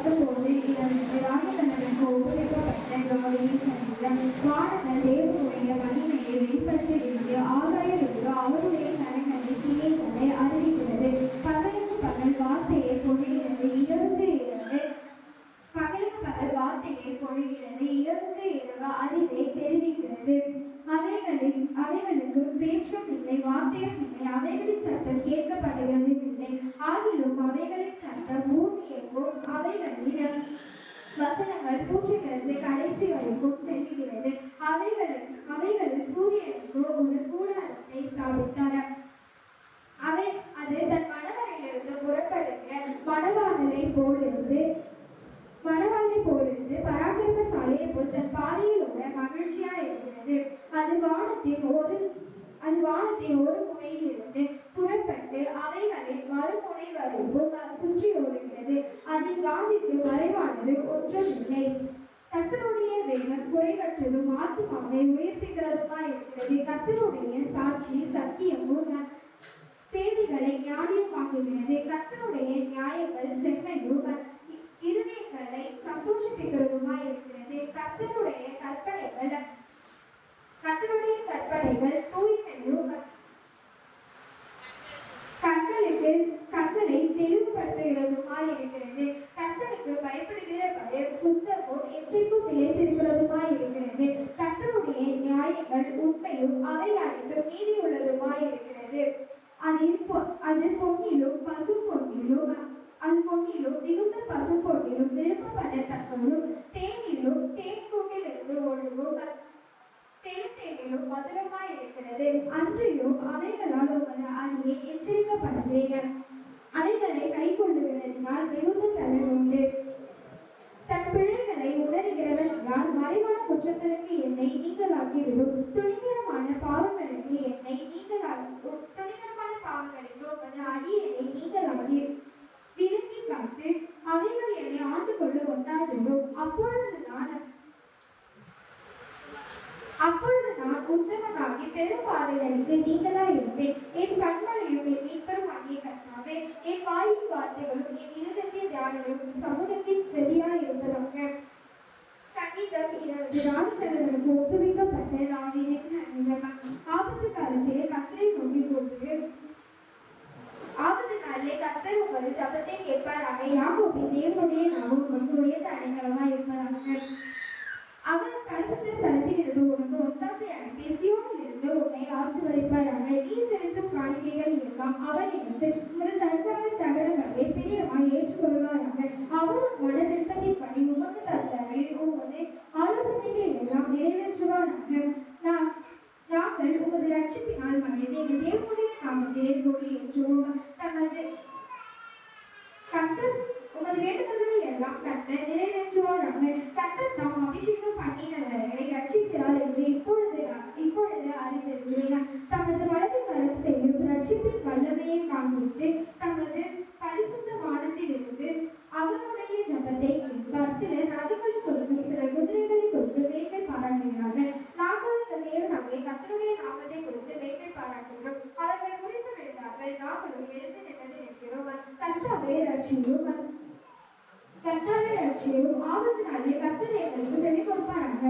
அப்போது ராஜதண்டனுக்கு ஒப்புவிக்கப்பட்ட காலையில் சந்திரம் வானங்கள் தேவனுடைய மகிமையை வெளிப்படுத்தியிருந்து ஆகாயத்திற்கு அவருடைய கரங்களை கீழே தலை அறிவிக்கிறது. பகலுக்கு பகல் வார்த்தையை பொழிகிறது, இரவுக்கு இரவு பகலுக்கு பகல் வார்த்தையை பொழிகிறது, இரவுக்கு இரவு அறிவை தெரிவிக்கிறது. அவைகளுக்கு பேச்சும் இல்லை, வார்த்தையும் இல்லை, அவைகளின் சத்தம் கேட்கப்படுகிறது இல்லை. ஆகிலும் அவைகளின் சத்தம் பூமி எங்கும், அவைகளின் வசனங்கள் பூச்சிகளுக்கு கடைசி வரைக்கும் செல்கிறது. அவைகளில் சூரியனுக்கு ஒரு கூடாரத்தை ஸ்தாபித்தார். அது தன் மணவரையிலிருந்து புறப்படுகிற மணவாளனை போலிருந்து பராக்கிரமசாலியை போல் தன் பாதையில் உள்ள மகிழ்ச்சியா இருக்கிறது. அது வானத்தின் ஒரு முனையில் இருந்து புறப்பட்டு அவைகளின் மறுமுனை வரைக்கும் சுற்றி ஓடுகிறது. அதில் காந்திக்கு மறைவானது ஒன்றுமில்லை. கர்த்தருடைய வேகம் குறைவற்றதும் ஆத்துமாவை உயிர்ப்பிக்கிறதுமா இருக்கிறது. கர்த்தருடைய சாட்சி சத்தியமும் பேதிகளை ஞானியமாக்குகிறது. கர்த்தருடைய நியாயங்கள் செம்மையும் இருதயங்களை சந்தோஷிப்பிக்கிறதுமா இருக்கிறது. கர்த்தருடைய கற்பனைகள் தூய்மையும் கண்களை தெளிவுபடுத்துகிறதுமா இருக்கிறது. கர்த்தருக்கு பயப்படுகிற பயம் சுத்தமும் எச்சரிப்பும் நிலைத்திருக்கிறதுமா இருக்கிறது. கர்த்தருடைய நியாயங்கள் உண்மையும் அவை அனைத்தும் நீதியுள்ளதுமா இருக்கிறது. அது பொன்னிலும் மிகுந்த பசு பொன்னிலும் விரும்பப்படத்தக்கதும் தேனிலும் தேன் கூட்டிலிருந்து ஒழுங்கும் தேனிலும் மதுரமாய் இருக்கிறது. அன்றையும் அவைகளால் உங்கள் அணியை எச்சரிக்கப்படுகிறேன். அவைகளை கை கொள்ளுகிறதினால் மிகுந்த பலன் உண்டு. தன் பிள்ளைகளை உணர்கிறவன் யார்? மறைவான குற்றங்களுக்கு என்னை நீங்களாக்கிவிடும். துணிகரமான பாவங்களுக்கு அடியனை நீங்களாகி விலக்கி காத்து அவைகள் என்னை ஆண்டு கொள்ள ஒட்டாதிடும். அப்பொழுது நான் உத்தமனாகி பெரும் பாதைகளுக்கு நீங்களா இருப்பேன். என் கண்களையும் என் மீட்பருமாகிய கர்த்தாவே, என் வாயின் வார்த்தைகளும் என் இருதயத்தின் தியானங்களும் சமூகத்தின் சரியா இருப்பதாக. சங்கீதம் 20 ராஜதண்டனுக்கு ஒப்புவிக்கப்பட்ட தாவீதின் சங்கீதம். ஆபத்து காலத்திலே கர்த்தரை நோக்கி கூப்பிடு. ஆபத்து நாளிலே கர்த்தர் உங்கள் சபத்தை கேட்பாராக. யாக்கோபின் தேவனுடைய நாமம் உங்களுடைய அடைக்கலமா இருப்பதாக. அவர் பரிசுத்த ஸ்தலத்தில் இருந்து உனக்கு ஒத்தாசை அனுப்பி சீயோனில் இருந்து உன்னை ஆசீர்வதிப்பாராக. நீ செலுத்தும் காணிக்கைகள் எல்லாம் அவர் எடுத்து உங்கள் சர்க்கார தகவல்களை பிரியமாய் ஏற்றுக்கொள்வாராக. அவர் மன விருப்பத்தின்படி உமக்கு தந்தாரை உமது ஆலோசனைகள் எல்லாம் நிறைவேற்றுவாராக. நாங்கள் உமது ரட்சிப்பினால் மகிழ்ந்து எங்கள் தேவனுடைய நாமத்தை கொடியேற்றுவோம். உமது வேண்டுதல்களை எல்லாம் கர்த்தர் நிறைவேற்றுவாராக. கர்த்தர் தாம் அபிஷேகம் பண்ணினவர்களை ரட்சிக்கிறார் என்று இப்பொழுது அறிந்திருக்கிறேன். தமது வலது கரம் செய்யும் ரட்சிப்பின் வல்லமையை காண்பித்து தமது பரிசுத்த வானத்திலிருந்து அவருடைய ஜபத்தை கேட்பார். சிலர் ரதங்களை கொடுத்து சிலர் குதிரைகளை கொடுத்து வேட்டை பாராட்டுகிறார்கள். நாங்கள் இந்த தேவனாகிய கர்த்தருடைய நாமத்தை கொடுத்து வேட்டை பாராட்டுகிறோம். அவர்கள் குறித்து விழுந்தார்கள், நாங்களும் எழுந்து நின்று நிற்கிறோம். கர்த்தாவே ரட்சியும் ஆபத்து நாளிலே கர்த்தர் எங்களுக்கு செவி கொடுப்பாராக.